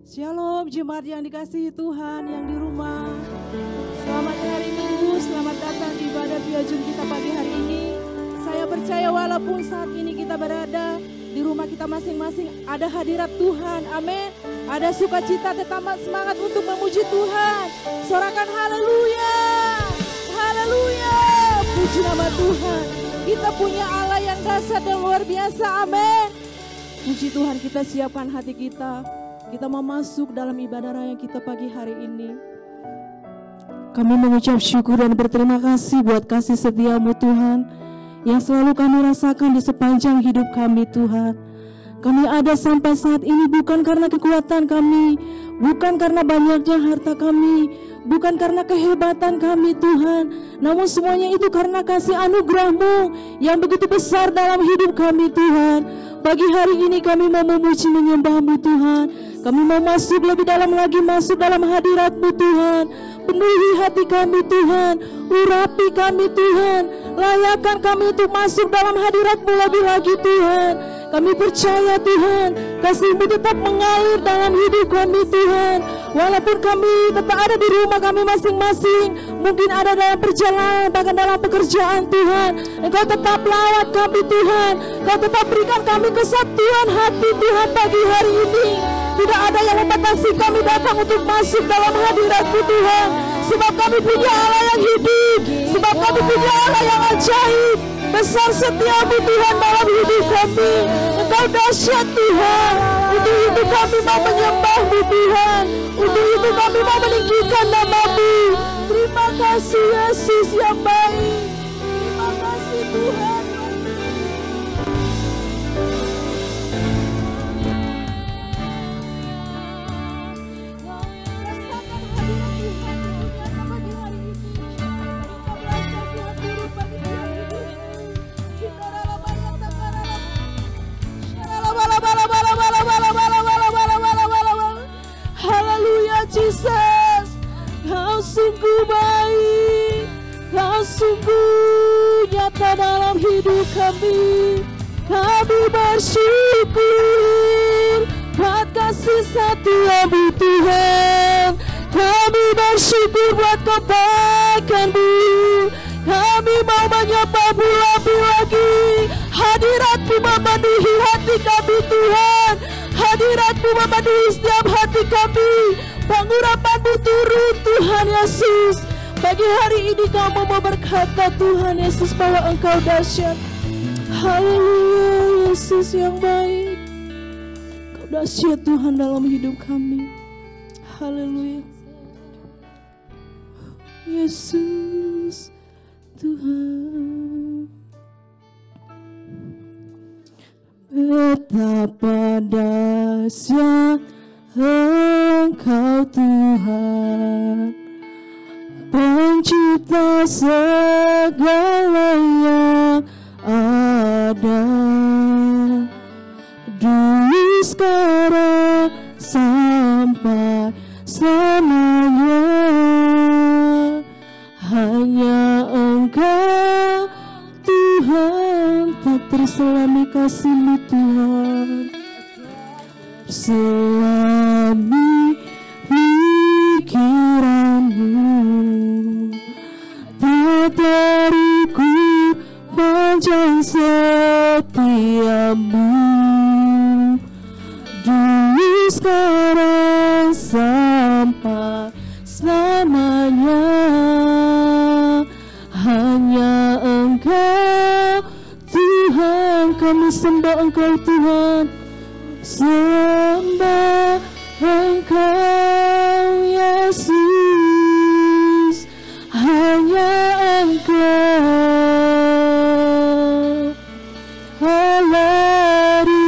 Shalom jemaat yang dikasihi Tuhan yang di rumah. Selamat hari Minggu, selamat datang di ibadah Piajun kita pagi hari ini. Saya percaya walaupun saat ini kita berada di rumah kita masing-masing, ada hadirat Tuhan, amin. Ada sukacita, tetap semangat untuk memuji Tuhan. Sorakan haleluya, haleluya, puji nama Tuhan. Kita punya Allah yang dahsyat dan luar biasa, amin. Puji Tuhan, kita siapkan hati kita. Kita mau masuk dalam ibadah raya kita pagi hari ini. Kami mengucap syukur dan berterima kasih buat kasih setia-Mu Tuhan, yang selalu kami rasakan di sepanjang hidup kami Tuhan. Kami ada sampai saat ini bukan karena kekuatan kami, bukan karena banyaknya harta kami, bukan karena kehebatan kami Tuhan, namun semuanya itu karena kasih anugerah-Mu yang begitu besar dalam hidup kami Tuhan. Pagi hari ini kami mau memuji menyembah-Mu Tuhan. Kami mau masuk lebih dalam lagi, masuk dalam hadirat-Mu Tuhan. Penuhi hati kami Tuhan, urapi kami Tuhan, layakkan kami untuk masuk dalam hadirat-Mu lebih lagi Tuhan. Kami percaya Tuhan, kasih-Mu tetap mengalir dalam hidup kami Tuhan. Walaupun kami tetap ada di rumah kami masing-masing, mungkin ada dalam perjalanan, bahkan dalam pekerjaan Tuhan, Engkau tetap lawat kami Tuhan. Engkau tetap berikan kami kesatuan hati Tuhan pagi hari ini. Tidak ada yang membatasi kami datang untuk masuk dalam hadirat-Mu Tuhan. Sebab kami punya Allah yang hidup, sebab kami punya Allah yang ajaib. Besar setia-Mu Tuhan dalam hidup kami. Engkau dahsyat Tuhan. Untuk itu kami mau menyembah-Mu Tuhan. Untuk itu kami mau meninggikan nama-Mu. Terima kasih Yesus yang baik. Terima kasih Tuhan. Jesus, Kau sungguh baik, Kau sungguh nyata dalam hidup kami. Kami bersyukur buat kasih setia-Mu Tuhan. Kami bersyukur buat kebaikan-Mu. Kami mau menyembah-Mu lebih lagi. Hadirat-Mu memenuhi hati kami Tuhan. Hadirat-Mu memenuhi setiap hati kami. Pengurapan-Mu turun Tuhan Yesus. Pagi hari ini kami mau berkata Tuhan Yesus bahwa Engkau dahsyat. Haleluya Yesus yang baik. Engkau dahsyat Tuhan dalam hidup kami. Haleluya Yesus Tuhan. Betapa dahsyat Engkau Tuhan, Pencipta segala yang ada, dulu sekarang sampai selamanya. Hanya Engkau Tuhan, tak terselami kasih-Mu Tuhan. Selami pikiran-Mu, tak terukur panjang setia-Mu. Dulu sekarang sampai selamanya. Hanya Engkau Tuhan, kami sembah Engkau Tuhan. Sembah Engkau Yesus, hanya Engkau Allah di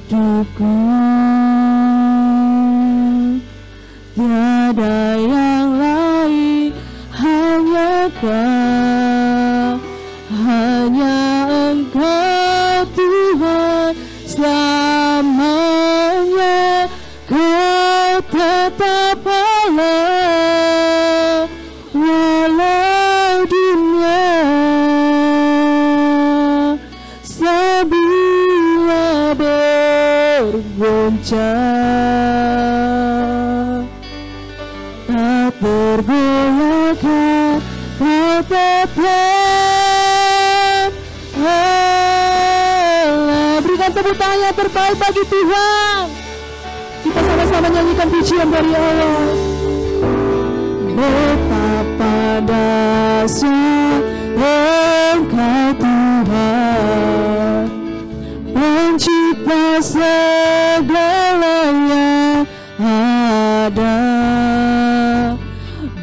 hidupku. Tiada yang lain, hanya Kau, hanya Engkau Tuhan. Selamanya Kau tetap Allah, walau dunia sebelah bergoncang. tergoyahkan, Kau tetap Allah. Berikan tepuk tangan yang terbaik bagi Tuhan. Kita sama-sama nyanyikan pujian dari Allah. Betapa dahsyat Engkau Tuhan, Pencipta segalanya ada,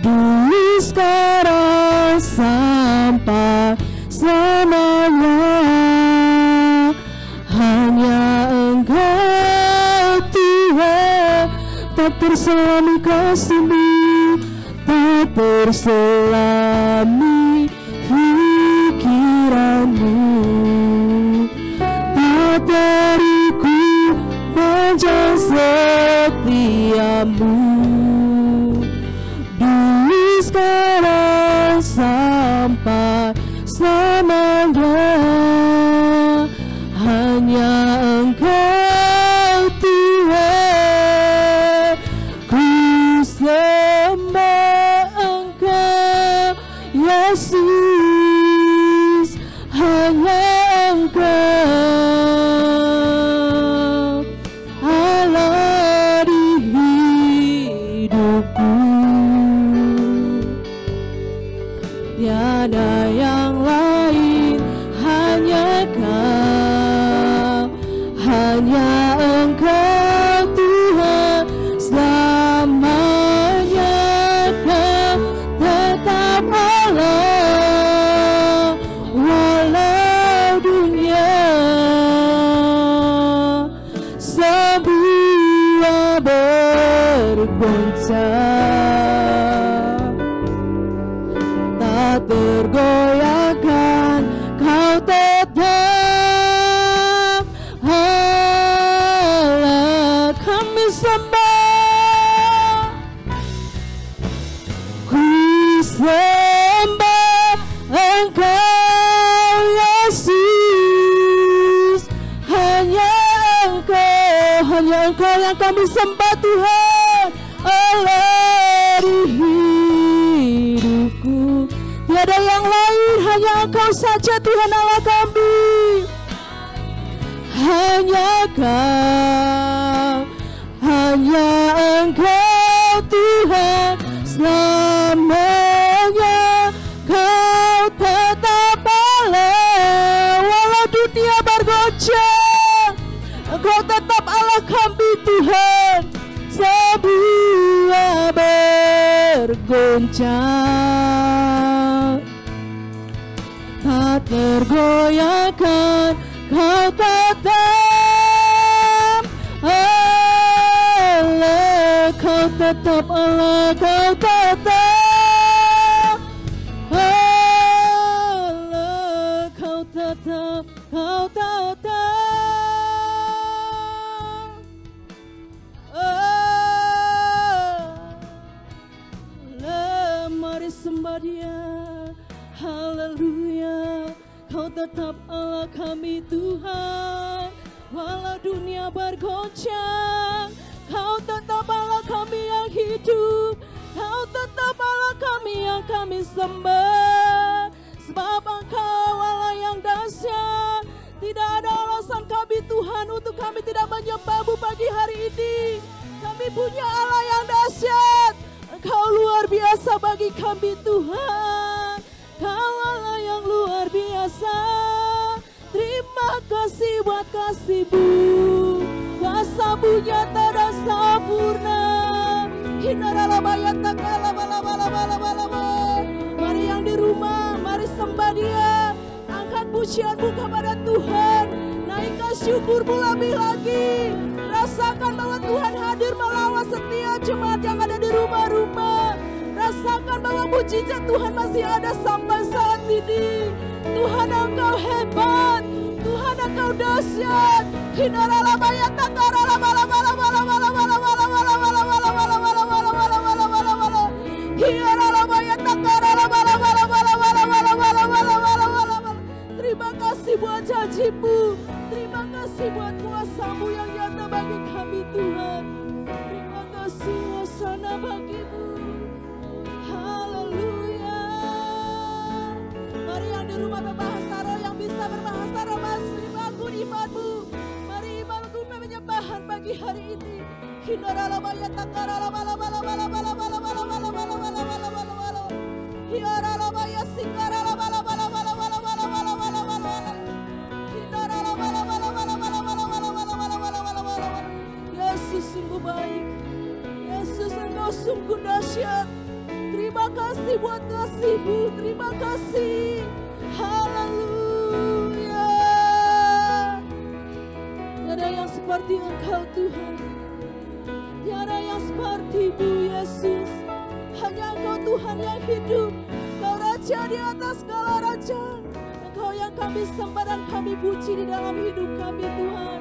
dulu sekarang sampai selamanya. Hanya Engkau Tuhan, tak terselami kasih-Mu, tak terselami pikiran-Mu, tak teriku panjang setia-Mu, dulu sekarang sampai selamanya. Hanya Engkau Tuhan, ku sembah Engkau Yesus, hanya Engkau Allah di hidupku, tiada yang lain, hanya Kau, hanya Engkau Tuhan selamanya. Kau tetap Allah, walau dunia semua bergoncang, tak tergoyahkan, Kau tetap Allah. Kami sembah, ku sembah Engkau Yesus, hanya Engkau yang kami sembah Tuhan, Allah di hidupku, tiada yang lain, hanya Engkau saja Tuhan Allah kami, hanya Kau, hanya Engkau Tuhan selamanya. Kau tetap Allah, walau dunia bergoncang, Engkau tetap Allah kami Tuhan, semua bergoncang, tak tergoyahkan, Kau tetap Allah, Kau tetap Allah, Kau tetap Allah, Kau tetap, Kau tetap Allah. Mari sembah Dia, haleluya. Kau tetap Allah kami Tuhan, walau dunia bergoncang, Kau tetap Allah kami yang hidup, Kau tetap Allah kami yang kami sembah. Sebab Engkau Allah yang dahsyat, tidak ada alasan kami Tuhan untuk kami tidak menyembah-Mu pagi hari ini. Kami punya Allah yang dahsyat, Engkau luar biasa bagi kami Tuhan. Kau Allah yang luar biasa. Terima kasih buat kasih-Mu, kuasa-Mu nyata dan sempurna. Mari yang di rumah, mari sembah Dia, angkat pujian-Mu kepada Tuhan, naikkan syukur-Mu lebih lagi. Rasakan bahwa Tuhan hadir melawat setiap jemaat yang ada di rumah-rumah. Rasakan bahwa mujizat Tuhan masih ada sampai saat ini. Tuhan Engkau hebat, Tuhan Engkau dahsyat. Terima kasih buat janji-Mu, terima kasih buat kuasa-Mu yang nyata bagi kami Tuhan. Terima kasih wasana bagi-Mu. Yesus sungguh baik. Yesus, Engkau sungguh dahsyat. Terima kasih buat kasih-Mu. Terima kasih. Haleluya. Tiada yang seperti Engkau Tuhan. Tiada yang seperti-Mu Yesus. Hanya Engkau Tuhan yang hidup. Engkau Raja di atas segala raja. Engkau yang kami sembah dan kami puji di dalam hidup kami Tuhan.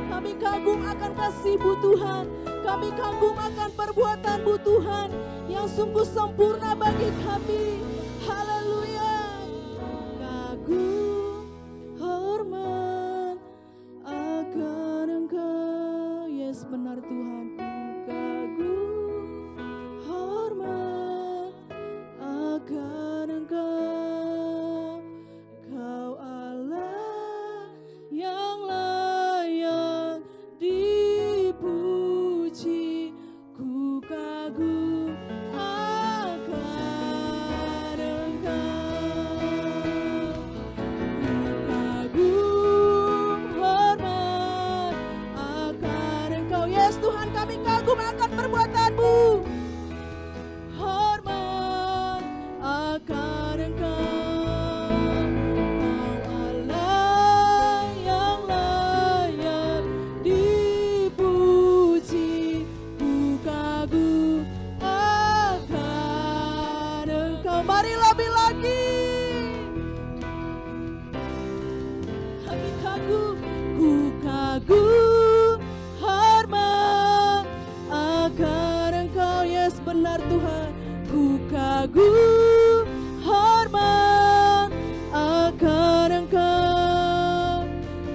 Kami kagum akan kasih-Mu Tuhan. Kami kagum akan perbuatan-Mu Tuhan yang sungguh sempurna bagi kami. Haleluya. Kagum, hormat akan Engkau. Yes, benar Tuhan. Kagum, hormat akan Engkau. Engkau Allah yang layak dipuji. Ku kagum akan Engkau. Ku kagum, hormat akan Engkau. Yes Tuhan, kami kagum akan perbuatan-Mu. Hormat akan Engkau. Kagum, hormat akan Engkau. Yes benar Tuhan. Ku kagum, hormat akan Engkau.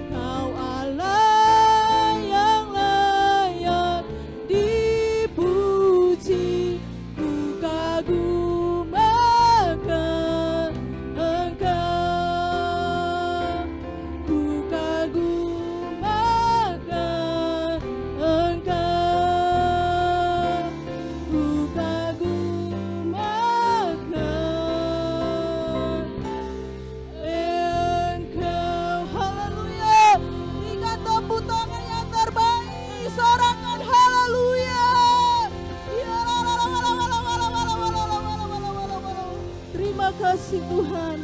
Kau Allah yang layak dipuji. Ku kagum akan Engkau. Ku kagum kasih Tuhan.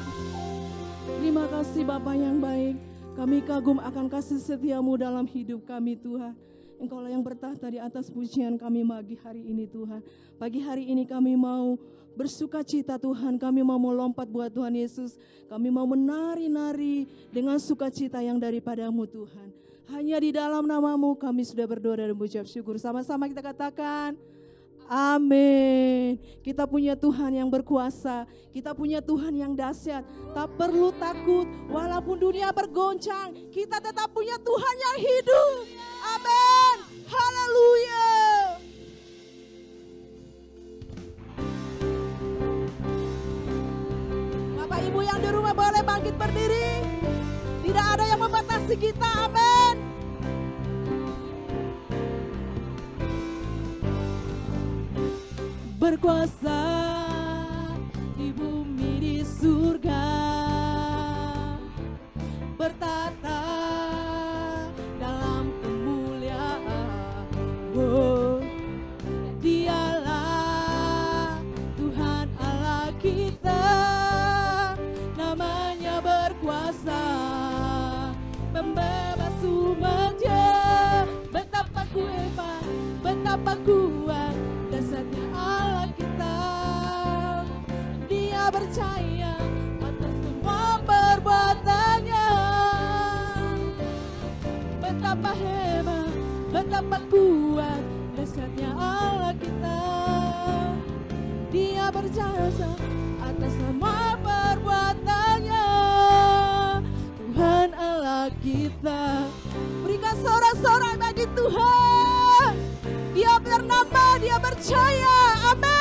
Terima kasih Bapa yang baik. Kami kagum akan kasih setia-Mu dalam hidup kami Tuhan. Engkaulah yang bertahta di atas pujian kami pagi hari ini Tuhan. Pagi hari ini kami mau bersuka cita Tuhan. Kami mau melompat buat Tuhan Yesus. Kami mau menari-nari dengan sukacita yang daripada-Mu Tuhan. Hanya di dalam nama-Mu kami sudah berdoa dan mengucap syukur. Sama-sama kita katakan amin. Kita punya Tuhan yang berkuasa. Kita punya Tuhan yang dahsyat. Tak perlu takut walaupun dunia bergoncang. Kita tetap punya Tuhan yang hidup. Amin. Haleluya. Bapak Ibu yang di rumah boleh bangkit berdiri. Tidak ada yang membatasi kita. Amin. Berkuasa di bumi di surga, bertata dalam kemuliaan. Oh, Dialah Tuhan Allah kita, namanya berkuasa, membebas umatnya. Betapa kuat, betapa kuat dasarnya Allah kita. Dia percaya atas semua perbuatannya. Betapa hebat, betapa kuat dasarnya Allah kita. Dia berjasa atas semua perbuatannya. Tuhan Allah kita. Berikan sorak-sorai bagi Tuhan. Dia bernama, dia percaya. Amin.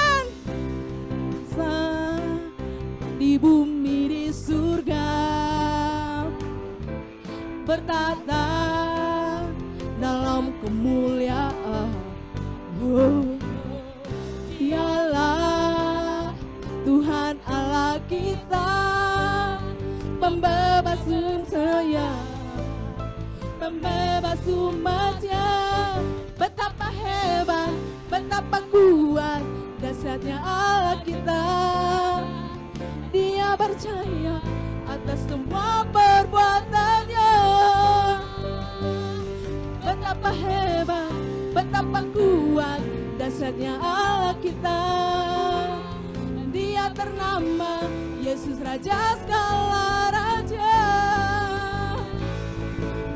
Di bumi di surga, bertata dalam kemuliaan. Oh, Dialah Tuhan Allah kita, pembebas dunia, pembebas umatnya. Betapa hebat, betapa kuat dahsyatnya Allah kita. Dia percaya atas semua perbuatannya. Betapa hebat, betapa kuat dahsyatnya Allah kita. Dia ternama Yesus Raja segala raja.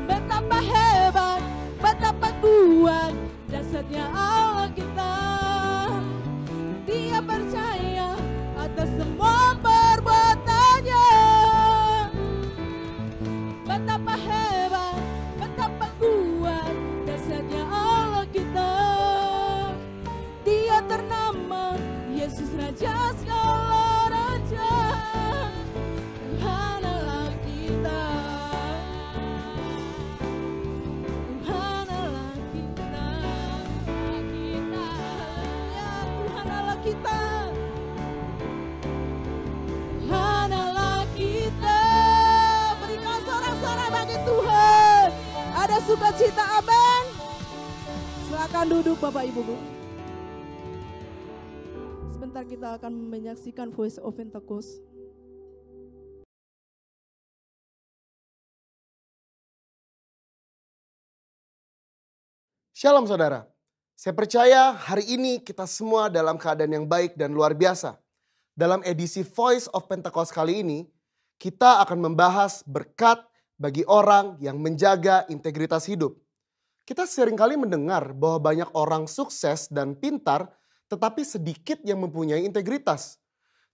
Betapa hebat, betapa kuat dahsyatnya Allah kita. Dia percaya atas semua perbuatannya. Betapa hebat, betapa kuat dahsyatnya Allah kita. Dia ternama Yesus Raja segala raja. Tuhan Allah kita, Tuhan Allah kita, ya Tuhan Allah kita, Tuhan Allah kita. Berikan sorak-sorai bagi Tuhan. Ada sukacita, amin. Silakan duduk Bapak Ibu Bu. Sebentar kita akan menyaksikan Voice of Pentecost. Shalom saudara, saya percaya hari ini kita semua dalam keadaan yang baik dan luar biasa. Dalam edisi Voice of Pentecost kali ini, kita akan membahas berkat bagi orang yang menjaga integritas hidup. Kita seringkali mendengar bahwa banyak orang sukses dan pintar, tetapi sedikit yang mempunyai integritas.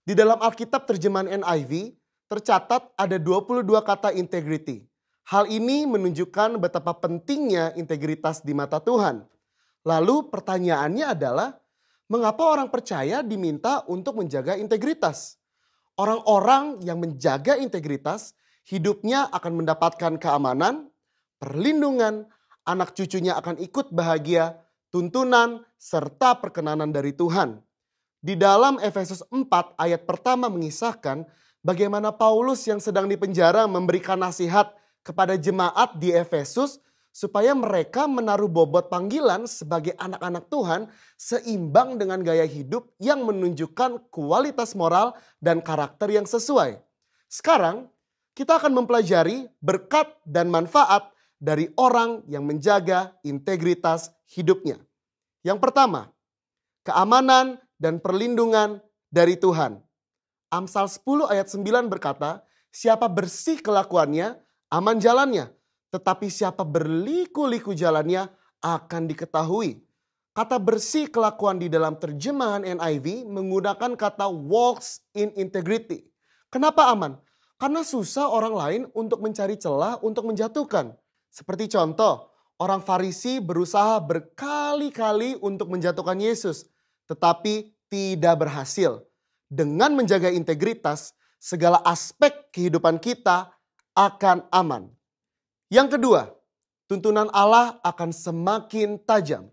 Di dalam Alkitab terjemahan NIV, tercatat ada 22 kata integrity. Hal ini menunjukkan betapa pentingnya integritas di mata Tuhan. Lalu pertanyaannya adalah, mengapa orang percaya diminta untuk menjaga integritas? Orang-orang yang menjaga integritas, hidupnya akan mendapatkan keamanan, perlindungan, anak cucunya akan ikut bahagia, tuntunan, serta perkenanan dari Tuhan. Di dalam Efesus 4 ayat pertama mengisahkan bagaimana Paulus yang sedang dipenjara memberikan nasihat kepada jemaat di Efesus supaya mereka menaruh bobot panggilan sebagai anak-anak Tuhan seimbang dengan gaya hidup yang menunjukkan kualitas moral dan karakter yang sesuai. Sekarang kita akan mempelajari berkat dan manfaat dari orang yang menjaga integritas hidupnya. Yang pertama, keamanan dan perlindungan dari Tuhan. Amsal 10 ayat 9 berkata, siapa bersih kelakuannya, aman jalannya, tetapi siapa berliku-liku jalannya akan diketahui. Kata bersih kelakuan di dalam terjemahan NIV menggunakan kata walks in integrity. Kenapa aman? Karena susah orang lain untuk mencari celah untuk menjatuhkan. Seperti contoh, orang Farisi berusaha berkali-kali untuk menjatuhkan Yesus, tetapi tidak berhasil. Dengan menjaga integritas, segala aspek kehidupan kita akan aman. Yang kedua, tuntunan Allah akan semakin tajam.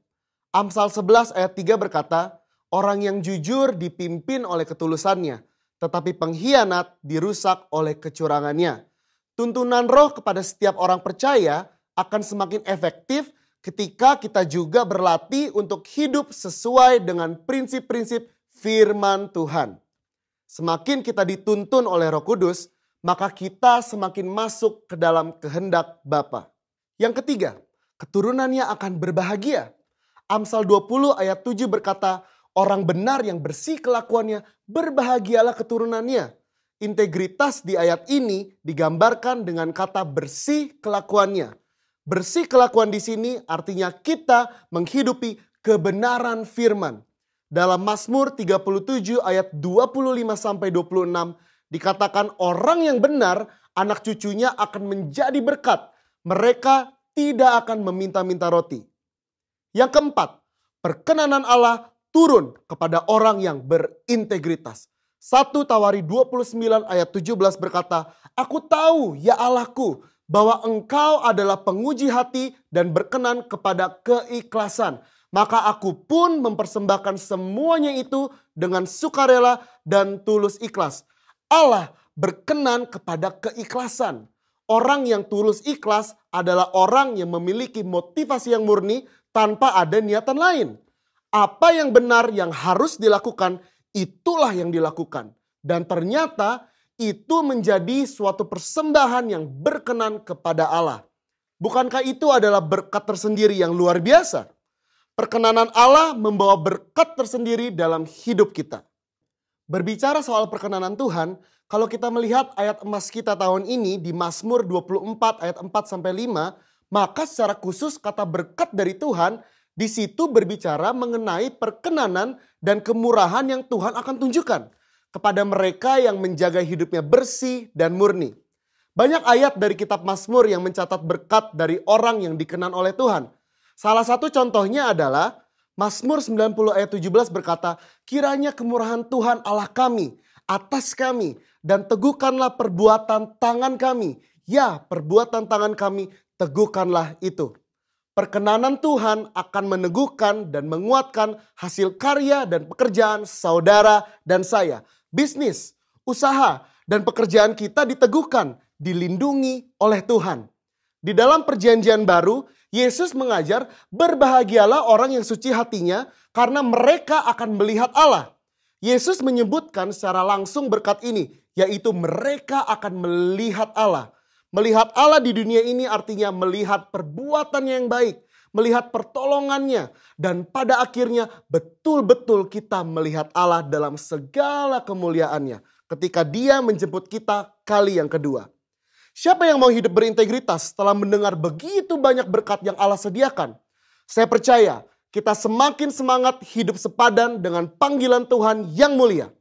Amsal 11 ayat 3 berkata, orang yang jujur dipimpin oleh ketulusannya, tetapi pengkhianat dirusak oleh kecurangannya. Tuntunan roh kepada setiap orang percaya akan semakin efektif ketika kita juga berlatih untuk hidup sesuai dengan prinsip-prinsip firman Tuhan. Semakin kita dituntun oleh Roh Kudus, maka kita semakin masuk ke dalam kehendak Bapa. Yang ketiga, keturunannya akan berbahagia. Amsal 20 ayat 7 berkata, orang benar yang bersih kelakuannya, berbahagialah keturunannya. Integritas di ayat ini digambarkan dengan kata bersih kelakuannya. Bersih kelakuan di sini artinya kita menghidupi kebenaran firman. Dalam Mazmur 37 ayat 25-26 dikatakan orang yang benar, anak cucunya akan menjadi berkat. Mereka tidak akan meminta-minta roti. Yang keempat, perkenanan Allah turun kepada orang yang berintegritas. 1 Tawari 29 ayat 17 berkata, aku tahu ya Allahku bahwa engkau adalah penguji hati dan berkenan kepada keikhlasan. maka aku pun mempersembahkan semuanya itu dengan sukarela dan tulus ikhlas. Allah berkenan kepada keikhlasan. Orang yang tulus ikhlas adalah orang yang memiliki motivasi yang murni tanpa ada niatan lain. Apa yang benar yang harus dilakukan, itulah yang dilakukan. Dan ternyata itu menjadi suatu persembahan yang berkenan kepada Allah. Bukankah itu adalah berkat tersendiri yang luar biasa? Perkenanan Allah membawa berkat tersendiri dalam hidup kita. Berbicara soal perkenanan Tuhan, kalau kita melihat ayat emas kita tahun ini di Mazmur 24 ayat 4-5, maka secara khusus kata berkat dari Tuhan di situ berbicara mengenai perkenanan dan kemurahan yang Tuhan akan tunjukkan kepada mereka yang menjaga hidupnya bersih dan murni. Banyak ayat dari kitab Mazmur yang mencatat berkat dari orang yang dikenan oleh Tuhan. Salah satu contohnya adalah Mazmur 90 ayat 17 berkata, kiranya kemurahan Tuhan Allah kami atas kami dan teguhkanlah perbuatan tangan kami. Ya, perbuatan tangan kami teguhkanlah itu. Perkenanan Tuhan akan meneguhkan dan menguatkan hasil karya dan pekerjaan saudara dan saya. Bisnis, usaha, dan pekerjaan kita diteguhkan, dilindungi oleh Tuhan. Di dalam perjanjian baru, Yesus mengajar berbahagialah orang yang suci hatinya karena mereka akan melihat Allah. Yesus menyebutkan secara langsung berkat ini, yaitu mereka akan melihat Allah. Melihat Allah di dunia ini artinya melihat perbuatannya yang baik, melihat pertolongannya, dan pada akhirnya betul-betul kita melihat Allah dalam segala kemuliaannya ketika Dia menjemput kita kali yang kedua. Siapa yang mau hidup berintegritas setelah mendengar begitu banyak berkat yang Allah sediakan? Saya percaya kita semakin semangat hidup sepadan dengan panggilan Tuhan yang mulia.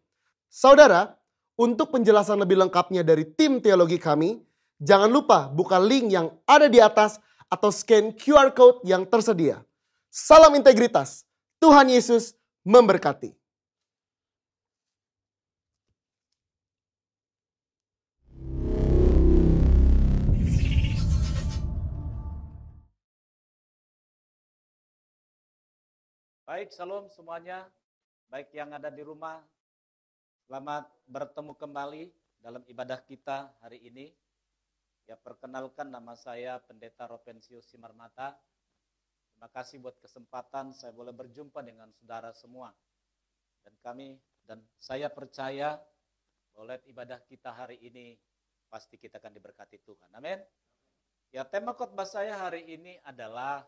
Saudara, untuk penjelasan lebih lengkapnya dari tim teologi kami, jangan lupa buka link yang ada di atas atau scan QR code yang tersedia. Salam integritas. Tuhan Yesus memberkati. Baik, salam semuanya. Baik yang ada di rumah, selamat bertemu kembali dalam ibadah kita hari ini. Ya, perkenalkan nama saya Pendeta Ropensius Simarmata. Terima kasih buat kesempatan saya boleh berjumpa dengan saudara semua. Dan saya percaya oleh ibadah kita hari ini pasti kita akan diberkati Tuhan. Amin. Ya, tema khotbah saya hari ini adalah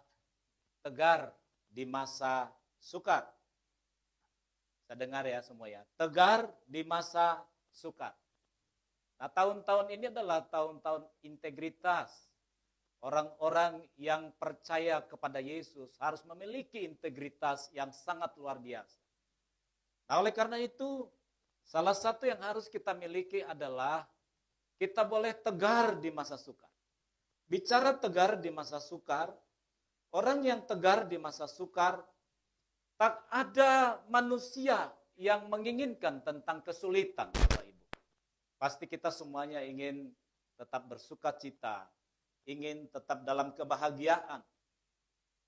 tegar di masa sukar. Saya dengar ya semua ya. Tegar di masa sukar. Nah, tahun-tahun ini adalah tahun-tahun integritas. Orang-orang yang percaya kepada Yesus harus memiliki integritas yang sangat luar biasa. Nah, oleh karena itu, salah satu yang harus kita miliki adalah kita boleh tegar di masa sukar. Bicara tegar di masa sukar, orang yang tegar di masa sukar, tak ada manusia yang menginginkan tentang kesulitan. Pasti kita semuanya ingin tetap bersuka cita, ingin tetap dalam kebahagiaan.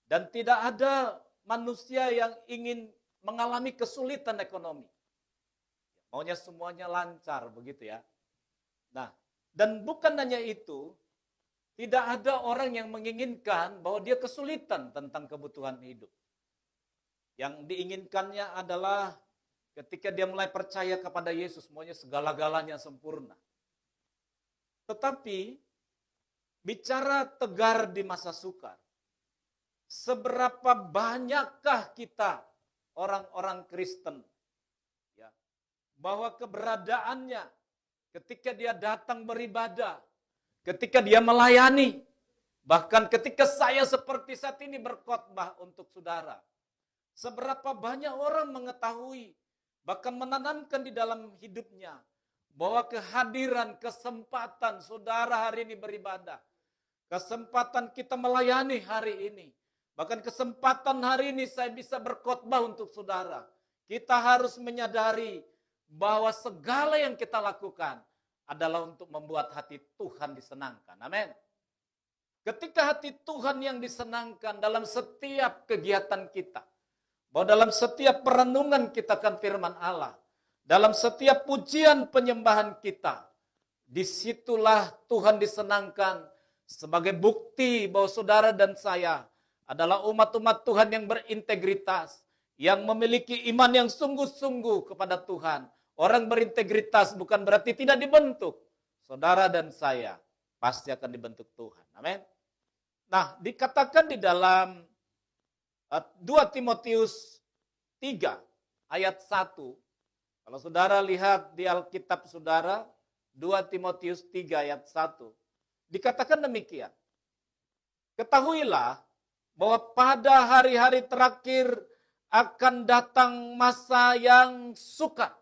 Dan tidak ada manusia yang ingin mengalami kesulitan ekonomi. Maunya semuanya lancar begitu ya. Nah, dan bukan hanya itu, tidak ada orang yang menginginkan bahwa dia kesulitan tentang kebutuhan hidup. Yang diinginkannya adalah ketika dia mulai percaya kepada Yesus, semuanya segala-galanya sempurna. Tetapi, bicara tegar di masa sukar, seberapa banyakkah kita orang-orang Kristen ya, bahwa keberadaannya ketika dia datang beribadah, ketika dia melayani, bahkan ketika saya seperti saat ini berkhotbah untuk saudara, seberapa banyak orang mengetahui, bahkan menanamkan di dalam hidupnya bahwa kehadiran, kesempatan saudara hari ini beribadah, kesempatan kita melayani hari ini, bahkan kesempatan hari ini saya bisa berkhotbah untuk saudara. Kita harus menyadari bahwa segala yang kita lakukan adalah untuk membuat hati Tuhan disenangkan. Amin. Ketika hati Tuhan yang disenangkan dalam setiap kegiatan kita, bahwa dalam setiap perenungan kita akan firman Allah, dalam setiap pujian penyembahan kita, disitulah Tuhan disenangkan sebagai bukti bahwa saudara dan saya adalah umat-umat Tuhan yang berintegritas, yang memiliki iman yang sungguh-sungguh kepada Tuhan. Orang berintegritas bukan berarti tidak dibentuk. Saudara dan saya pasti akan dibentuk Tuhan. Amin. Nah, dikatakan di dalam 2 Timotius 3 ayat 1. Kalau saudara lihat di Alkitab saudara, 2 Timotius 3 ayat 1. Dikatakan demikian. Ketahuilah bahwa pada hari-hari terakhir akan datang masa yang sukar.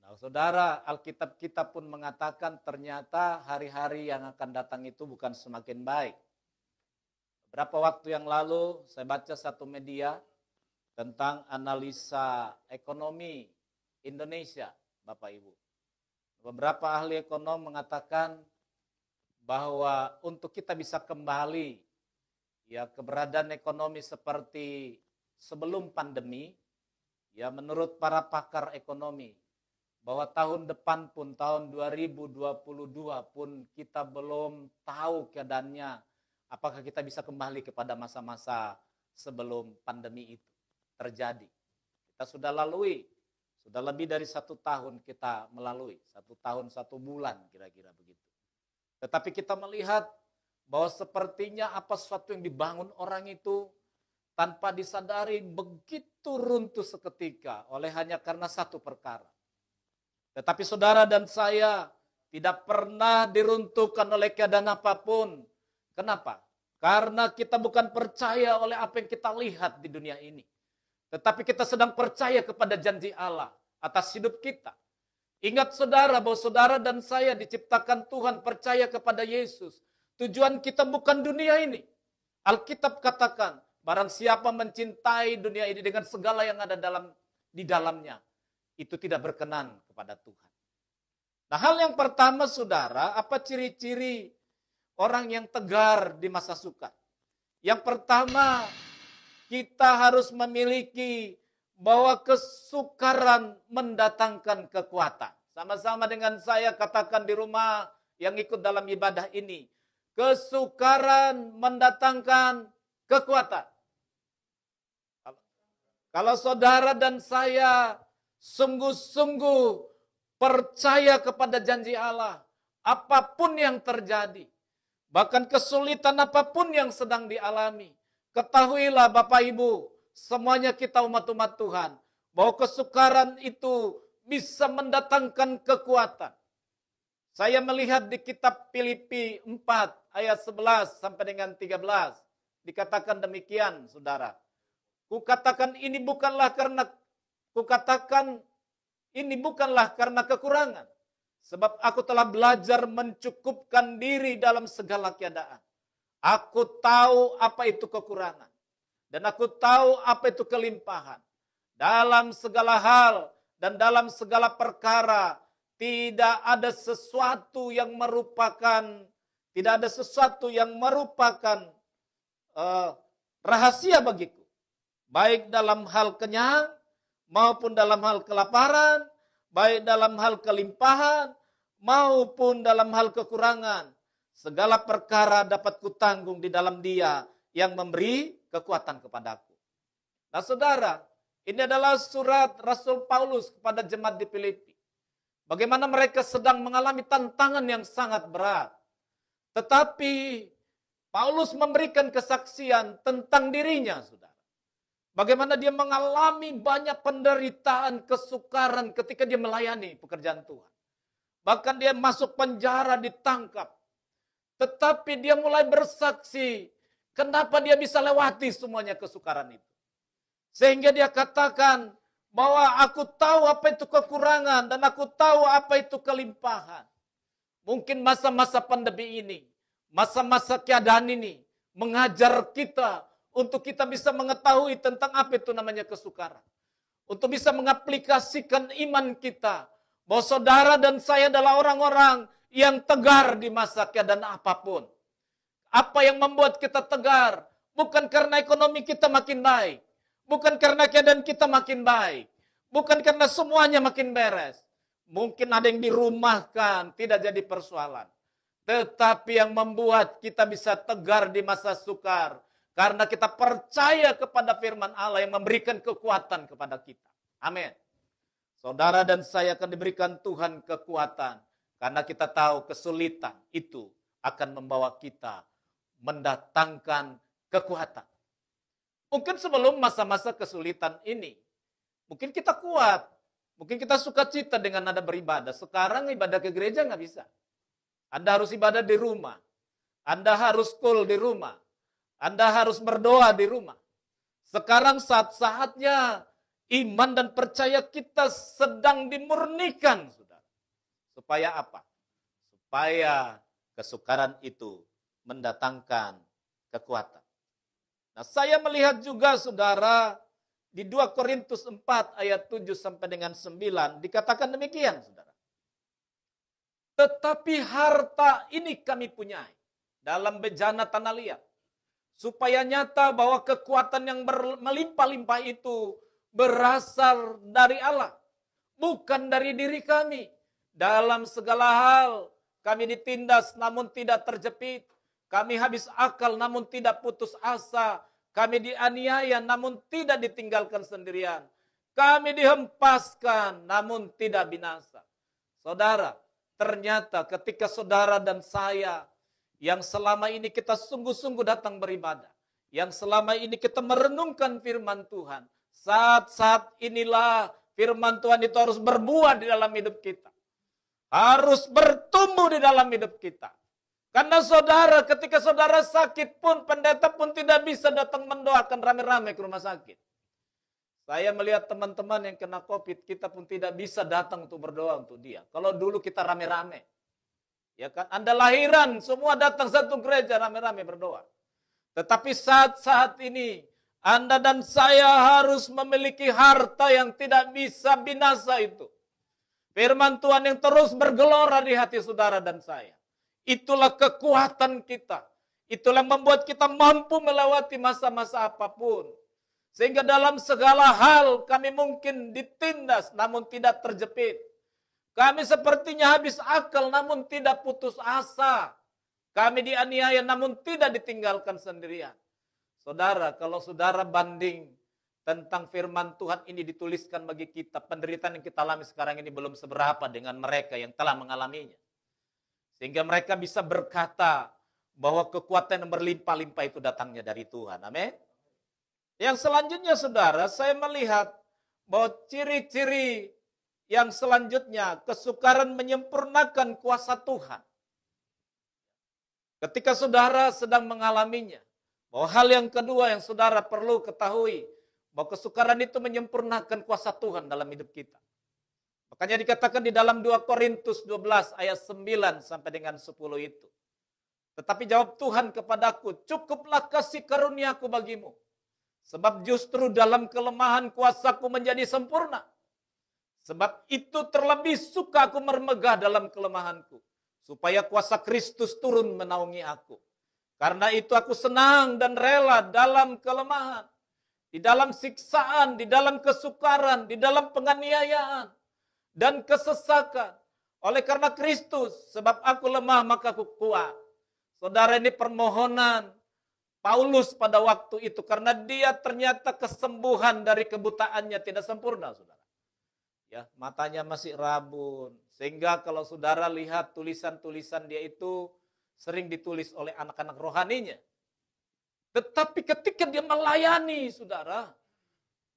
Nah, saudara, Alkitab kita pun mengatakan ternyata hari-hari yang akan datang itu bukan semakin baik. Beberapa waktu yang lalu saya baca satu media tentang analisa ekonomi Indonesia, Bapak Ibu. Beberapa ahli ekonom mengatakan bahwa untuk kita bisa kembali ya keberadaan ekonomi seperti sebelum pandemi, ya menurut para pakar ekonomi, bahwa tahun depan pun, tahun 2022 pun kita belum tahu keadaannya, apakah kita bisa kembali kepada masa-masa sebelum pandemi itu terjadi. Kita sudah lalui, sudah lebih dari 1 tahun kita melalui, 1 tahun 1 bulan kira-kira begitu. Tetapi kita melihat bahwa sepertinya apa sesuatu yang dibangun orang itu tanpa disadari begitu runtuh seketika oleh hanya karena satu perkara. Tetapi saudara dan saya tidak pernah diruntuhkan oleh keadaan apapun. Kenapa? Karena kita bukan percaya oleh apa yang kita lihat di dunia ini. Tetapi kita sedang percaya kepada janji Allah atas hidup kita. Ingat saudara bahwa saudara dan saya diciptakan Tuhan percaya kepada Yesus. Tujuan kita bukan dunia ini. Alkitab katakan, barang siapa mencintai dunia ini dengan segala yang ada di dalamnya, itu tidak berkenan kepada Tuhan. Nah, hal yang pertama saudara, apa ciri-ciri orang yang tegar di masa sukar? Yang pertama, kita harus memiliki bahwa kesukaran mendatangkan kekuatan. Sama-sama dengan saya katakan di rumah yang ikut dalam ibadah ini. Kesukaran mendatangkan kekuatan. Kalau saudara dan saya sungguh-sungguh percaya kepada janji Allah, apapun yang terjadi, bahkan kesulitan apapun yang sedang dialami, ketahuilah Bapak Ibu, semuanya kita umat-umat Tuhan, bahwa kesukaran itu bisa mendatangkan kekuatan. Saya melihat di kitab Filipi 4 ayat 11 sampai dengan 13, dikatakan demikian saudara. Kukatakan ini bukanlah karena kekurangan. Sebab aku telah belajar mencukupkan diri dalam segala keadaan. Aku tahu apa itu kekurangan. Dan aku tahu apa itu kelimpahan. Dalam segala hal dan dalam segala perkara, tidak ada sesuatu yang merupakan rahasia bagiku. Baik dalam hal kenyang, maupun dalam hal kelaparan, baik dalam hal kelimpahan, maupun dalam hal kekurangan. Segala perkara dapat kutanggung di dalam Dia yang memberi kekuatan kepadaku. Nah saudara, ini adalah surat Rasul Paulus kepada jemaat di Filipi. Bagaimana mereka sedang mengalami tantangan yang sangat berat. Tetapi Paulus memberikan kesaksian tentang dirinya, saudara. Bagaimana dia mengalami banyak penderitaan, kesukaran ketika dia melayani pekerjaan Tuhan. Bahkan dia masuk penjara, ditangkap. Tetapi dia mulai bersaksi, kenapa dia bisa lewati semuanya kesukaran itu. Sehingga dia katakan bahwa aku tahu apa itu kekurangan dan aku tahu apa itu kelimpahan. Mungkin masa-masa pandemi ini, masa-masa keadaan ini mengajar kita untuk kita bisa mengetahui tentang apa itu namanya kesukaran. Untuk bisa mengaplikasikan iman kita. Bahwa saudara dan saya adalah orang-orang yang tegar di masa keadaan apapun. Apa yang membuat kita tegar? Bukan karena ekonomi kita makin baik. Bukan karena keadaan kita makin baik. Bukan karena semuanya makin beres. Mungkin ada yang dirumahkan, tidak jadi persoalan. Tetapi yang membuat kita bisa tegar di masa sukar, karena kita percaya kepada firman Allah yang memberikan kekuatan kepada kita. Amin. Saudara dan saya akan diberikan Tuhan kekuatan, karena kita tahu kesulitan itu akan membawa kita mendatangkan kekuatan. Mungkin sebelum masa-masa kesulitan ini, mungkin kita kuat. Mungkin kita suka cita dengan ada beribadah. Sekarang ibadah ke gereja nggak bisa. Anda harus ibadah di rumah. Anda harus cool di rumah. Anda harus berdoa di rumah. Sekarang saat-saatnya iman dan percaya kita sedang dimurnikan, saudara. Supaya apa? Supaya kesukaran itu mendatangkan kekuatan. Nah, saya melihat juga, saudara, di 2 Korintus 4 ayat 7 sampai dengan 9 dikatakan demikian, saudara. Tetapi harta ini kami punyai dalam bejana tanah liat, supaya nyata bahwa kekuatan yang melimpah-limpah itu berasal dari Allah, bukan dari diri kami. Dalam segala hal kami ditindas namun tidak terjepit, kami habis akal namun tidak putus asa, kami dianiaya namun tidak ditinggalkan sendirian, kami dihempaskan namun tidak binasa. Saudara, ternyata ketika saudara dan saya yang selama ini kita sungguh-sungguh datang beribadah, yang selama ini kita merenungkan firman Tuhan, saat-saat inilah firman Tuhan itu harus berbuah di dalam hidup kita. Harus bertumbuh di dalam hidup kita. Karena saudara, ketika saudara sakit pun, pendeta pun tidak bisa datang mendoakan rame-rame ke rumah sakit. Saya melihat teman-teman yang kena COVID, kita pun tidak bisa datang untuk berdoa untuk dia. Kalau dulu kita rame-rame. Ya kan? Anda lahiran, semua datang satu gereja rame-rame berdoa. Tetapi saat-saat ini, Anda dan saya harus memiliki harta yang tidak bisa binasa itu. Firman Tuhan yang terus bergelora di hati saudara dan saya. Itulah kekuatan kita. Itulah yang membuat kita mampu melewati masa-masa apapun. Sehingga dalam segala hal kami mungkin ditindas namun tidak terjepit. Kami sepertinya habis akal namun tidak putus asa. Kami dianiaya namun tidak ditinggalkan sendirian. Saudara, kalau saudara banding tentang firman Tuhan ini dituliskan bagi kita, penderitaan yang kita alami sekarang ini belum seberapa dengan mereka yang telah mengalaminya. Sehingga mereka bisa berkata bahwa kekuatan yang berlimpah-limpah itu datangnya dari Tuhan. Amin. Yang selanjutnya, saudara, saya melihat bahwa ciri-ciri yang selanjutnya, kesukaran menyempurnakan kuasa Tuhan. Ketika saudara sedang mengalaminya, bahwa hal yang kedua yang saudara perlu ketahui, bahwa kesukaran itu menyempurnakan kuasa Tuhan dalam hidup kita. Makanya dikatakan di dalam 2 Korintus 12 ayat 9 sampai dengan 10 itu. Tetapi jawab Tuhan kepadaku, cukuplah kasih karuniaku bagimu. Sebab justru dalam kelemahan kuasaku menjadi sempurna. Sebab itu terlebih suka aku bermegah dalam kelemahanku. Supaya kuasa Kristus turun menaungi aku. Karena itu aku senang dan rela dalam kelemahan. Di dalam siksaan, di dalam kesukaran, di dalam penganiayaan. Dan kesesakan. Oleh karena Kristus, sebab aku lemah maka aku kuat. Saudara, ini permohonan Paulus pada waktu itu, karena dia ternyata kesembuhan dari kebutaannya tidak sempurna, saudara. Ya, matanya masih rabun, sehingga kalau saudara lihat tulisan-tulisan dia itu sering ditulis oleh anak-anak rohaninya. Tetapi ketika dia melayani, saudara,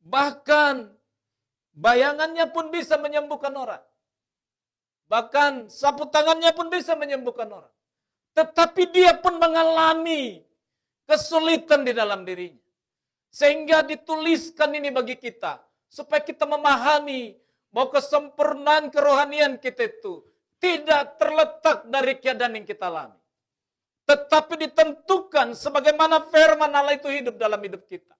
bahkan bayangannya pun bisa menyembuhkan orang. Bahkan sapu tangannya pun bisa menyembuhkan orang. Tetapi dia pun mengalami kesulitan di dalam dirinya. Sehingga dituliskan ini bagi kita. Supaya kita memahami bahwa kesempurnaan kerohanian kita itu tidak terletak dari keadaan yang kita alami. Tetapi ditentukan sebagaimana firman Allah itu hidup dalam hidup kita.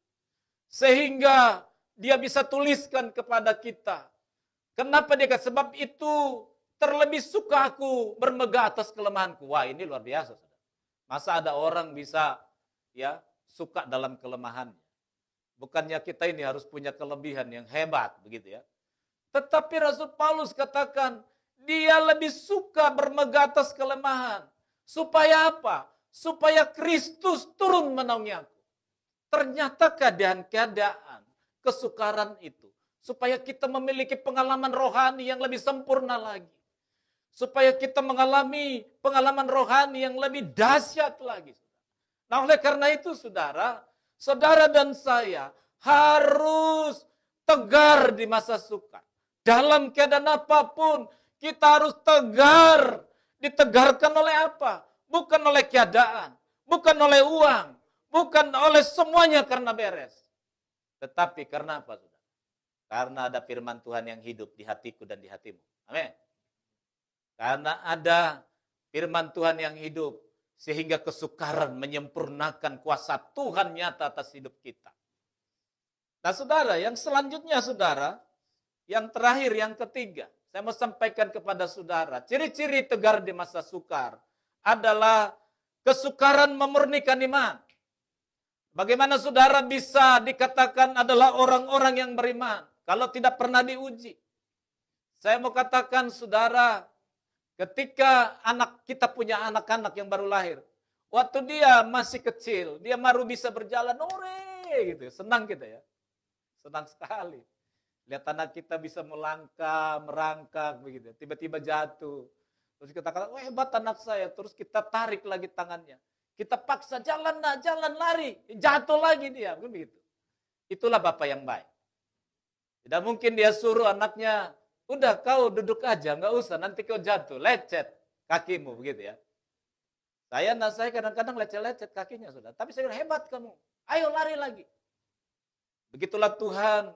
Sehingga dia bisa tuliskan kepada kita. Kenapa dia kata? Sebab itu terlebih suka aku bermegah atas kelemahanku. Wah, ini luar biasa, saudara. Masa ada orang bisa ya suka dalam kelemahannya. Bukannya kita ini harus punya kelebihan yang hebat begitu ya. Tetapi Rasul Paulus katakan dia lebih suka bermegah atas kelemahan. Supaya apa? Supaya Kristus turun menaungi aku. Ternyata keadaan kesukaran itu. Supaya kita memiliki pengalaman rohani yang lebih sempurna lagi. Supaya kita mengalami pengalaman rohani yang lebih dahsyat lagi. Nah oleh karena itu saudara dan saya harus tegar di masa sukar. Dalam keadaan apapun kita harus tegar. Ditegarkan oleh apa? Bukan oleh keadaan, bukan oleh uang, bukan oleh semuanya karena beres. Tetapi karena apa saudara? Karena ada firman Tuhan yang hidup di hatiku dan di hatimu. Amin. Karena ada firman Tuhan yang hidup, sehingga kesukaran menyempurnakan kuasa Tuhan nyata atas hidup kita. Nah saudara, yang selanjutnya saudara, yang terakhir, yang ketiga, saya mau sampaikan kepada saudara, ciri-ciri tegar di masa sukar adalah kesukaran memurnikan iman. Bagaimana saudara bisa dikatakan adalah orang-orang yang beriman kalau tidak pernah diuji? Saya mau katakan saudara, ketika kita punya anak-anak yang baru lahir, waktu dia masih kecil, dia baru bisa berjalan, gitu, senang kita ya, senang sekali. Lihat anak kita bisa melangkah, merangkak, begitu, tiba-tiba jatuh, terus kita katakan, wah hebat anak saya, terus kita tarik lagi tangannya, kita paksa jalan lari, jatuh lagi dia, begitu. Itulah Bapak yang baik. Tidak mungkin dia suruh anaknya, udah kau duduk aja, nggak usah, nanti kau jatuh, lecet kakimu, begitu ya. Anak saya kadang-kadang lecet-lecet kakinya, sudah. Tapi saya bilang, hebat kamu, ayo lari lagi. Begitulah Tuhan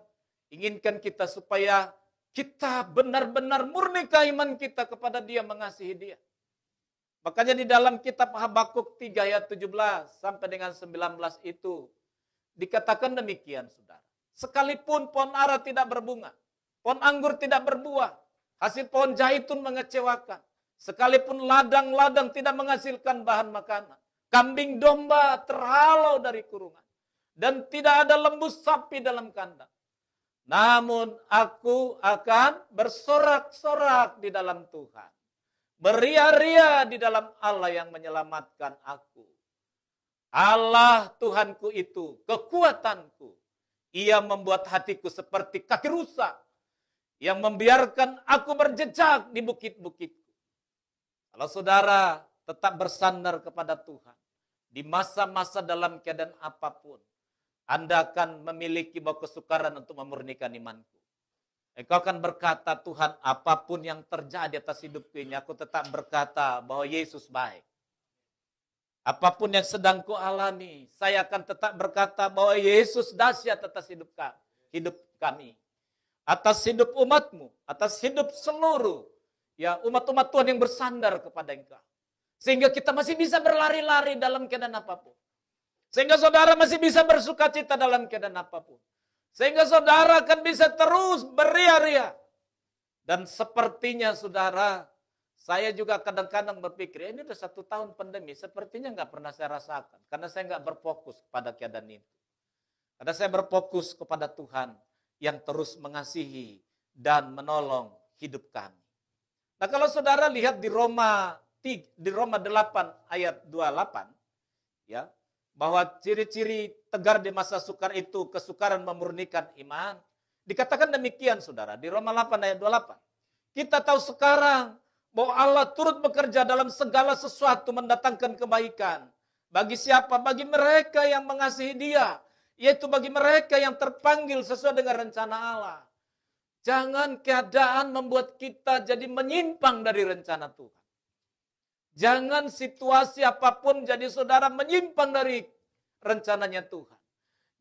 inginkan kita supaya kita benar-benar murni iman kita kepada Dia, mengasihi Dia. Makanya di dalam kitab Habakuk 3 ayat 17 sampai dengan 19 itu dikatakan demikian, saudara. Sekalipun pohon ara tidak berbunga, pohon anggur tidak berbuah, hasil pohon zaitun mengecewakan. Sekalipun ladang-ladang tidak menghasilkan bahan makanan. Kambing domba terhalau dari kurungan. Dan tidak ada lembu sapi dalam kandang. Namun aku akan bersorak-sorak di dalam Tuhan. Beria-ria di dalam Allah yang menyelamatkan aku. Allah Tuhanku itu kekuatanku. Ia membuat hatiku seperti kaki rusa. Yang membiarkan aku berjejak di bukit-bukitku. Kalau saudara tetap bersandar kepada Tuhan, di masa-masa dalam keadaan apapun, Anda akan memiliki bawa kesukaran untuk memurnikan imanku. Engkau akan berkata, Tuhan, apapun yang terjadi atas hidupku ini, aku tetap berkata bahwa Yesus baik. Apapun yang sedang ku alami, saya akan tetap berkata bahwa Yesus dahsyat atas hidup kami. Atas hidup umatmu, atas hidup seluruh ya umat-umat Tuhan yang bersandar kepada Engkau. Sehingga kita masih bisa berlari-lari dalam keadaan apapun. Sehingga saudara masih bisa bersukacita dalam keadaan apapun. Sehingga saudara akan bisa terus beria-ria. Dan sepertinya saudara, saya juga kadang-kadang berpikir, ini udah 1 tahun pandemi, sepertinya nggak pernah saya rasakan. Karena saya nggak berfokus pada keadaan itu. Karena saya berfokus kepada Tuhan yang terus mengasihi dan menolong hidup kami. Nah kalau saudara lihat di Roma 8 ayat 28, ya, bahwa ciri-ciri tegar di masa sukar itu kesukaran memurnikan iman. Dikatakan demikian saudara, di Roma 8 ayat 28. Kita tahu sekarang bahwa Allah turut bekerja dalam segala sesuatu mendatangkan kebaikan. Bagi siapa? Bagi mereka yang mengasihi Dia. Yaitu bagi mereka yang terpanggil sesuai dengan rencana Allah. Jangan keadaan membuat kita jadi menyimpang dari rencana Tuhan. Jangan situasi apapun jadi saudara menyimpang dari rencananya Tuhan.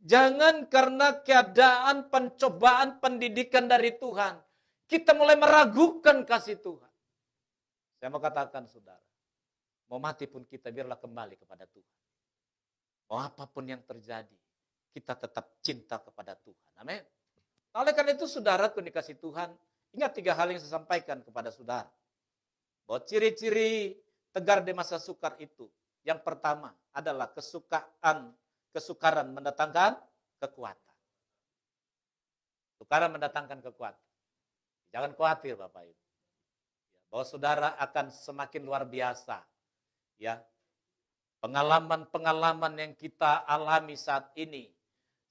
Jangan karena keadaan pencobaan pendidikan dari Tuhan, kita mulai meragukan kasih Tuhan. Saya mau katakan saudara, mau mati pun kita biarlah kembali kepada Tuhan. Mau apapun yang terjadi, kita tetap cinta kepada Tuhan. Amin. Oleh karena itu saudaraku dikasih Tuhan, ingat 3 hal yang saya sampaikan kepada saudara. Bahwa ciri-ciri tegar di masa sukar itu Yang pertama adalah kesukaran mendatangkan kekuatan. Kesukaran mendatangkan kekuatan. Jangan khawatir Bapak Ibu. Bahwa saudara akan semakin luar biasa. Ya, pengalaman-pengalaman yang kita alami saat ini.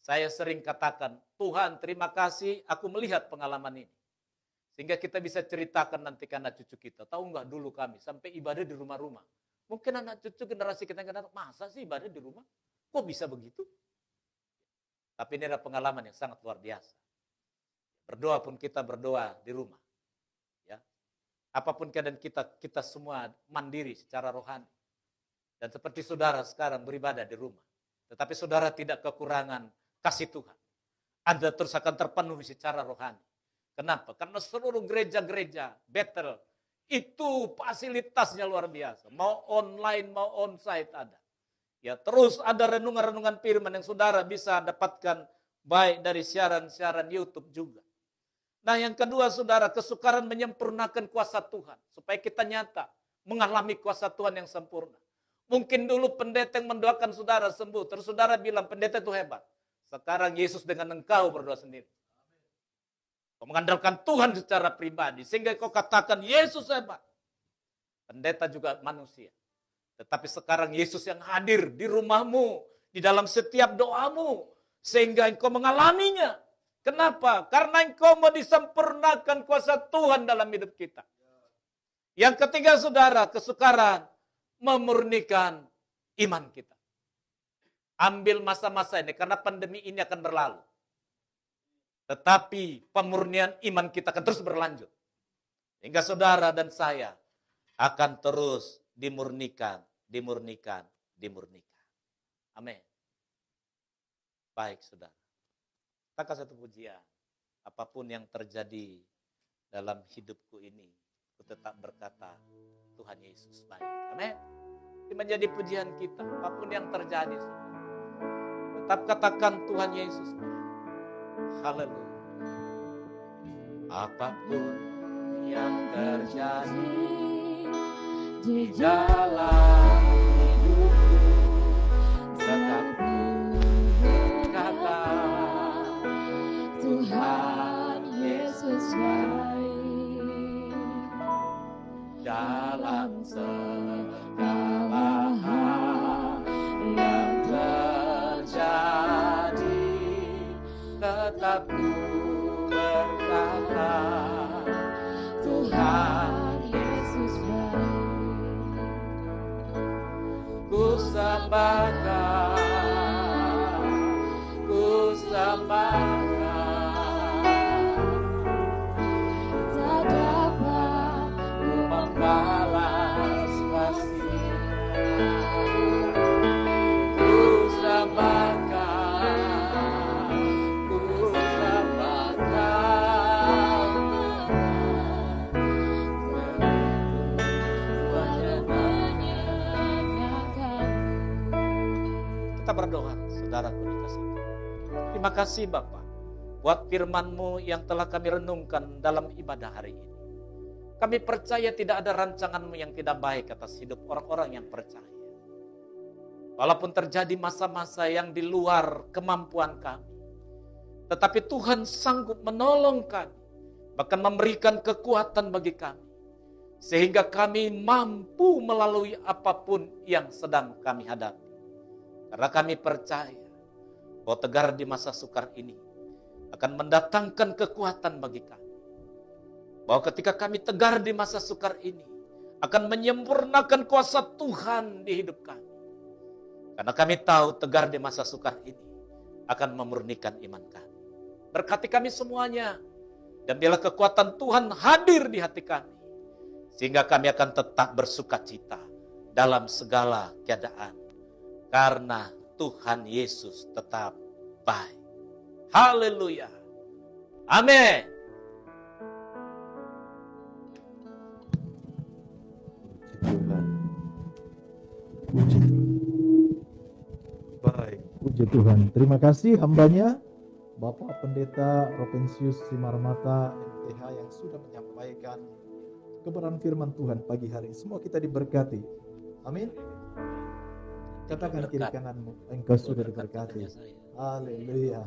Saya sering katakan, Tuhan terima kasih aku melihat pengalaman ini. Sehingga kita bisa ceritakan nanti ke anak cucu kita. Tahu nggak dulu kami sampai ibadah di rumah-rumah. Mungkin anak cucu generasi kita yang datang, masa sih ibadah di rumah? Kok bisa begitu? Tapi ini adalah pengalaman yang sangat luar biasa. Berdoa pun kita berdoa di rumah. Ya. Apapun keadaan kita semua mandiri secara rohani. Dan seperti saudara sekarang beribadah di rumah. Tetapi saudara tidak kekurangan kasih Tuhan. Anda terus akan terpenuhi secara rohani. Kenapa? Karena seluruh gereja-gereja Bethel itu fasilitasnya luar biasa. Mau online, mau onsite ada. Ya, terus ada renungan-renungan firman yang saudara bisa dapatkan baik dari siaran-siaran YouTube juga. Nah, yang kedua saudara, kesukaran menyempurnakan kuasa Tuhan supaya kita nyata mengalami kuasa Tuhan yang sempurna. Mungkin dulu pendeta yang mendoakan saudara sembuh, terus saudara bilang pendeta itu hebat. Sekarang Yesus dengan engkau berdoa sendiri. Kau mengandalkan Tuhan secara pribadi. Sehingga kau katakan Yesus hebat. Pendeta juga manusia. Tetapi sekarang Yesus yang hadir di rumahmu. Di dalam setiap doamu. Sehingga engkau mengalaminya. Kenapa? Karena engkau mau disempurnakan kuasa Tuhan dalam hidup kita. Yang ketiga saudara, kesukaran memurnikan iman kita. Ambil masa-masa ini karena pandemi ini akan berlalu. Tetapi pemurnian iman kita akan terus berlanjut. Hingga saudara dan saya akan terus dimurnikan. Amin. Baik saudara. Katakan satu pujian. Apapun yang terjadi dalam hidupku ini, aku tetap berkata, Tuhan Yesus baik. Amin. Ini menjadi pujian kita. Apapun yang terjadi, tetap katakan Tuhan Yesus baik. Haleluya. Apapun yang terjadi di dalam hidupku, tetap berkata, Tuhan Yesus baik. Dalam segala hal yang terjadi, tetap ku berkata, Tuhan Yesus baik. Ku sembahkan, ku sembahkan. Tak dapat ku membalas kasih. Ku sembahkan, ku sembahkan. Kita berdoa, saudaraku dikasih. Terima kasih Bapa buat firman-Mu yang telah kami renungkan dalam ibadah hari ini. Kami percaya tidak ada rancangan-Mu yang tidak baik atas hidup orang-orang yang percaya. Walaupun terjadi masa-masa yang di luar kemampuan kami, tetapi Tuhan sanggup menolong kami, bahkan memberikan kekuatan bagi kami, sehingga kami mampu melalui apapun yang sedang kami hadapi. Karena kami percaya bahwa tegar di masa sukar ini akan mendatangkan kekuatan bagi kami. Bahwa ketika kami tegar di masa sukar ini akan menyempurnakan kuasa Tuhan di hidup kami. Karena kami tahu tegar di masa sukar ini akan memurnikan iman kami. Berkati kami semuanya. Dan bila kekuatan Tuhan hadir di hati kami, sehingga kami akan tetap bersukacita dalam segala keadaan. Karena Tuhan Yesus tetap baik. Haleluya. Amin. Tuhan. Puji Tuhan. Baik, puji Tuhan. Terima kasih hambanya, Bapak Pendeta Provinsius Simarmata MTH yang sudah menyampaikan kebenaran firman Tuhan pagi hari ini. Semua kita diberkati. Amin. Katakan kiri berkat. kananmu, engkau sudah Berkat diberkati. katanya saya. Haleluya.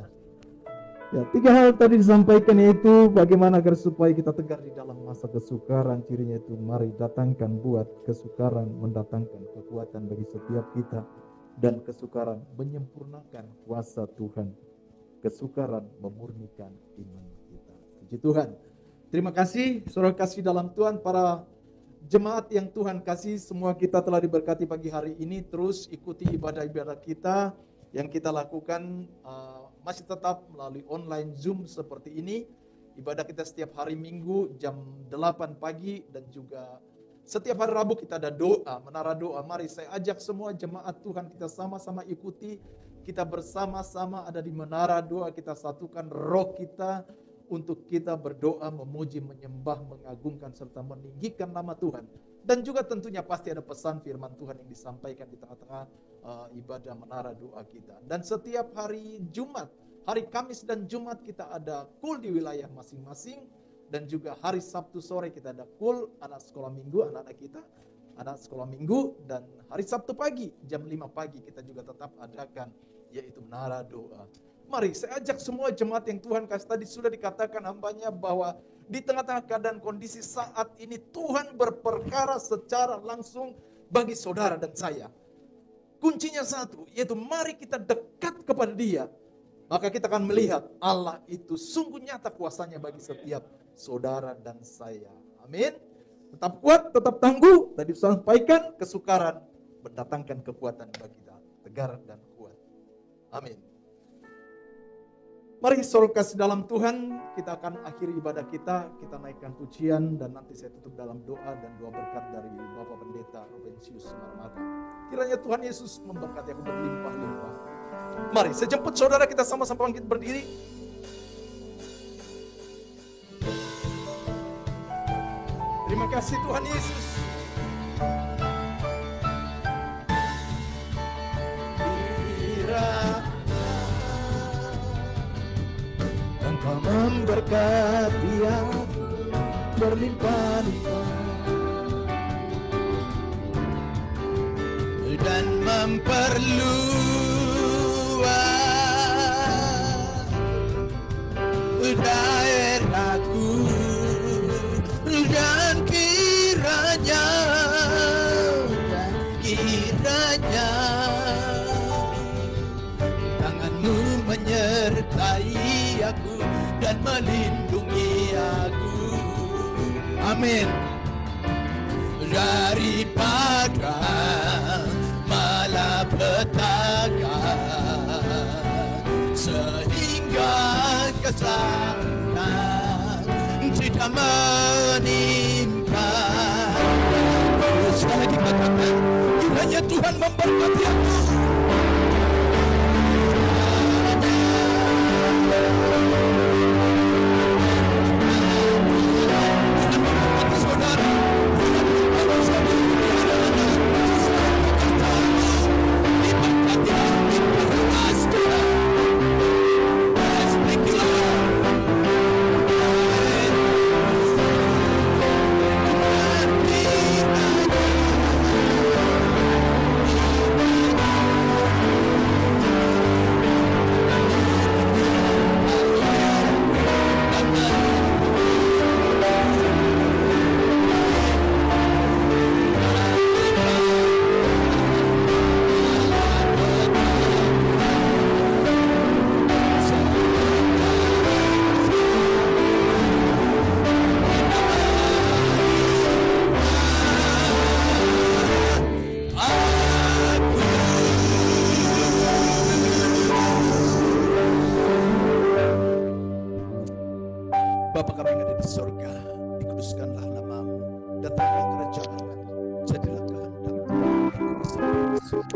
Ya, 3 hal tadi disampaikan, yaitu bagaimana agar supaya kita tegar di dalam masa kesukaran. Cirinya itu mari datangkan, buat kesukaran mendatangkan kekuatan bagi setiap kita, dan kesukaran menyempurnakan kuasa Tuhan. Kesukaran memurnikan iman kita. Puji Tuhan. Terima kasih, saudara kasih dalam Tuhan, para jemaat yang Tuhan kasih, semua kita telah diberkati pagi hari ini. Terus ikuti ibadah-ibadah kita yang kita lakukan masih tetap melalui online Zoom seperti ini. Ibadah kita setiap hari Minggu jam 8 pagi, dan juga setiap hari Rabu kita ada doa, menara doa. Mari saya ajak semua jemaat Tuhan, kita sama-sama ikuti. Kita bersama-sama ada di menara doa, kita satukan roh kita untuk kita berdoa, memuji, menyembah, mengagungkan, serta meninggikan nama Tuhan. Dan juga tentunya pasti ada pesan firman Tuhan yang disampaikan di tengah-tengah ibadah menara doa kita. Dan setiap hari Jumat, hari Kamis dan Jumat kita ada kul di wilayah masing-masing. Dan juga hari Sabtu sore kita ada kul anak sekolah minggu, anak-anak kita anak sekolah minggu. Dan hari Sabtu pagi jam 5 pagi kita juga tetap adakan, yaitu menara doa. Mari saya ajak semua jemaat yang Tuhan kasih. Tadi sudah dikatakan hambanya bahwa di tengah-tengah keadaan kondisi saat ini, Tuhan berperkara secara langsung bagi saudara dan saya. Kuncinya satu, yaitu mari kita dekat kepada Dia. Maka kita akan melihat Allah itu sungguh nyata kuasanya bagi setiap saudara dan saya. Amin. Tetap kuat, tetap tangguh. Tadi disampaikan, kesukaran mendatangkan kekuatan bagi kita. Tegar dan kuat. Amin. Mari saudara kasih dalam Tuhan, kita akan akhiri ibadah kita naikkan pujian, dan nanti saya tutup dalam doa dan doa berkat dari Bapak Pendeta Robensius Simarmata. Kiranya Tuhan Yesus memberkati aku berlimpah-limpah. Mari saya jemput saudara, kita sama-sama bangkit berdiri. Terima kasih Tuhan Yesus. Engkau memberkati aku berlimpah-limpah dan memperluas daerahku, dan kiranya tanganmu menyertai aku dan melindungi aku. Amin. Daripada malapetaka sehingga kesalahan tidak menimpa. Sekali lagi katakan, kiranya Tuhan memberkati aku. Bapa kami yang ada di surga, dikuduskanlah namamu, datanglah kerajaan-mu, jadilah kehendak-mu di bumi seperti di surga.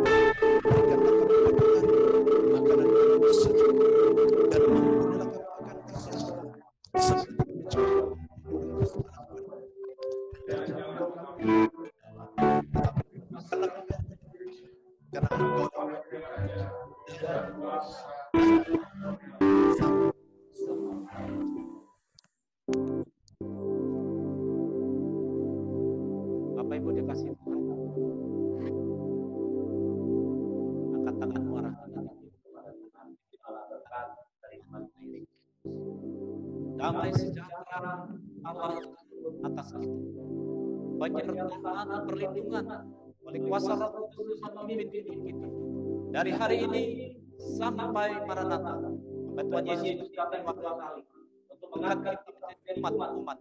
Berikanlah kami pada hari ini makanan kami secukupnya, dan ampunilah kami akan dosa kami, seperti kami juga mengampuni kesalahan kepada kami. Dan janganlah kami tetapi berikanlah kami karena Engkau dan kuasa sampai Bapak Ibu dikasih Tuhan. penyertaan, perlindungan oleh kuasa Roh Kudus yang memimpin hidup kita. Dari hari ini sampai Maranatha, sampai Tuhan Yesus datang dua kali untuk mengangkat kita menjadi umat-umat.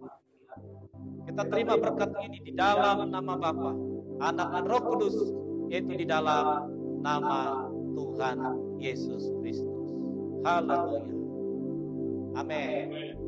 Kita terima berkat ini di dalam nama Bapa, Anak dan Roh Kudus, yaitu di dalam nama Tuhan Yesus Kristus. Haleluya. Amin.